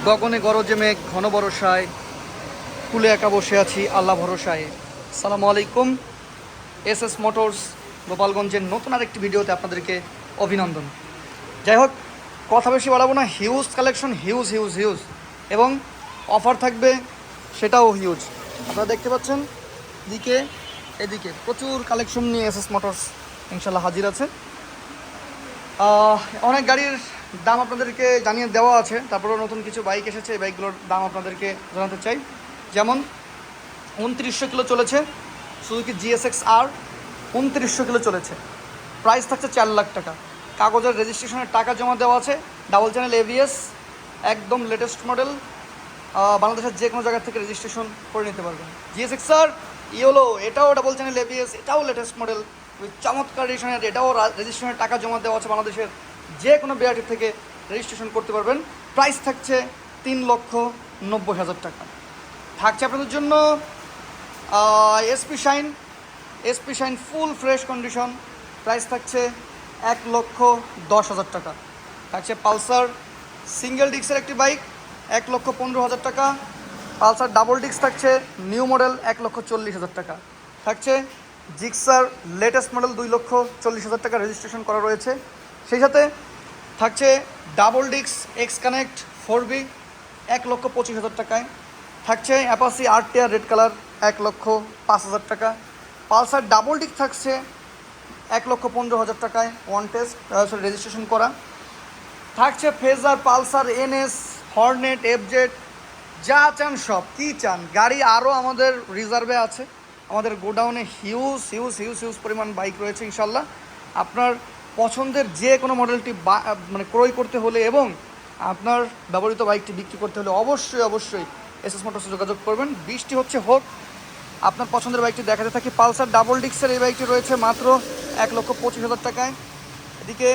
গগনে গরজে মেঘ ঘন বরষায়, কুলে একা বসে আছি আল্লাহ ভরসায়। আসসালামু আলাইকুম। এসএস মোটরস গোপালগঞ্জের নতুন আরেকটি ভিডিওতে আপনাদেরকে অভিনন্দন। যাই হোক, কথা বেশি বাড়াবো না। Huge collection, huge huge huge, এবং অফার থাকবে সেটাও হিউজ। আপনারা দেখতে পাচ্ছেন এদিকে প্রচুর কালেকশন নিয়ে এসএস মোটরস ইনশাল্লাহ হাজির আছে। অনেক গাড়ির দাম আপনাদেরকে জানিয়ে দেওয়া আছে, তারপরেও নতুন কিছু বাইক এসেছে, এই বাইকগুলোর দাম আপনাদেরকে জানাতে চাই। যেমন 2900 কিলো চলেছে সুজুকি জিএসএক্স আর, 2900 কিলো চলেছে, প্রাইস থাকছে 4 লাখ টাকা। কাগজের রেজিস্ট্রেশনের টাকা জমা দেওয়া আছে, ডাবল চ্যানেল এবিএস, একদম লেটেস্ট মডেল। বাংলাদেশের যে কোনো জায়গা থেকে রেজিস্ট্রেশন করে নিতে পারবেন। জিএসএক্স আর ইওলো, এটাও ডাবল চ্যানেল এবিএস, এটাও লেটেস্ট মডেল, চমৎকার রেজিস্ট্রেশনের, এটাও রেজিস্ট্রেশনের টাকা জমা দেওয়া আছে। বাংলাদেশের যে কোনো বিআরটি থেকে রেজিস্ট্রেশন করতে পারবেন। প্রাইস থাকছে 3,90,000 টাকা। থাকছে আপনাদের জন্য SP shine full fresh condition, price থাকছে 1,10,000 টাকা। থাকছে পালসার সিঙ্গেল ডিস্কের একটি বাইক, 1,15,000 টাকা। পালসার ডাবল ডিস্ক থাকছে নিউ মডেল, 1,40,000 টাকা। থাকছে জিক্সার লেটেস্ট মডেল, 2,40,000 টাকা রেজিস্ট্রেশন করা রয়েছে। সেই সাথে থাকছে double disc x connect 4B, 1,25,000 টাকায়। থাকছে অ্যাপাসি আরটিআর রেড কালার, 1,05,000 টাকা। পালসার ডাবল ডিস্ক থাকছে 1,15,000 টাকায়, ওয়ান টেস্ট রেজিস্ট্রেশন করা। থাকছে phasor, Pulsar NS, Hornet, FZ, যা চান সব। কী চান, গাড়ি আরও আমাদের রিজার্ভে আছে। আমাদের গোডাউনে হিউজ হিউজ হিউজ হিউজ পরিমাণ বাইক রয়েছে ইনশাল্লাহ। আপনার পছন্দের যে কোনো মডেলটি ক্রয় করতে হলে এবং আপনার ব্যবহৃত বাইকটি বিক্রি করতে হলে অবশ্যই এসএস মোটরসে যোগাযোগ করবেন। বৃষ্টি হচ্ছে হোক, আপনার পছন্দের বাইকটি দেখাতে থাকি। পালসার ডাবল ডিস্কের এই বাইকটি রয়েছে মাত্র 1,25,000 টাকায়। এদিকে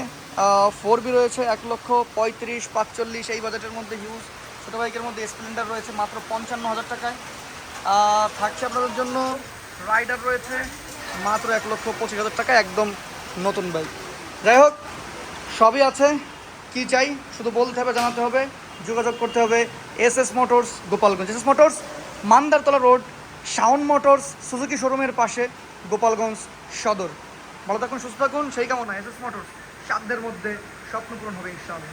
4B রয়েছে 1,35,45 এই বাজেটের মধ্যে। হিউজ ছোটো বাইকের মধ্যে স্প্লেন্ডার রয়েছে মাত্র 55,000 টাকায়। থাকছে আপনাদের জন্য রাইডার রয়েছে মাত্র 1,25,000 টাকা, একদম নতুন বাইক। যাই হোক, সবই আছে। কি চাই শুধু বলতে হবে, জানাতে হবে, যোগাযোগ করতে হবে। SS motors Gopalganj, SS motors Mandartala road, Shaon motors Suzuki শোরুমের পাশে, গোপালগঞ্জ সদর। ভালো থাকুন, সুস্থ থাকুন, সেই কামনা। এসএস মোটরস, সাধ্যের মধ্যে স্বপ্ন পূরণ হবে ইনশাআল্লাহ।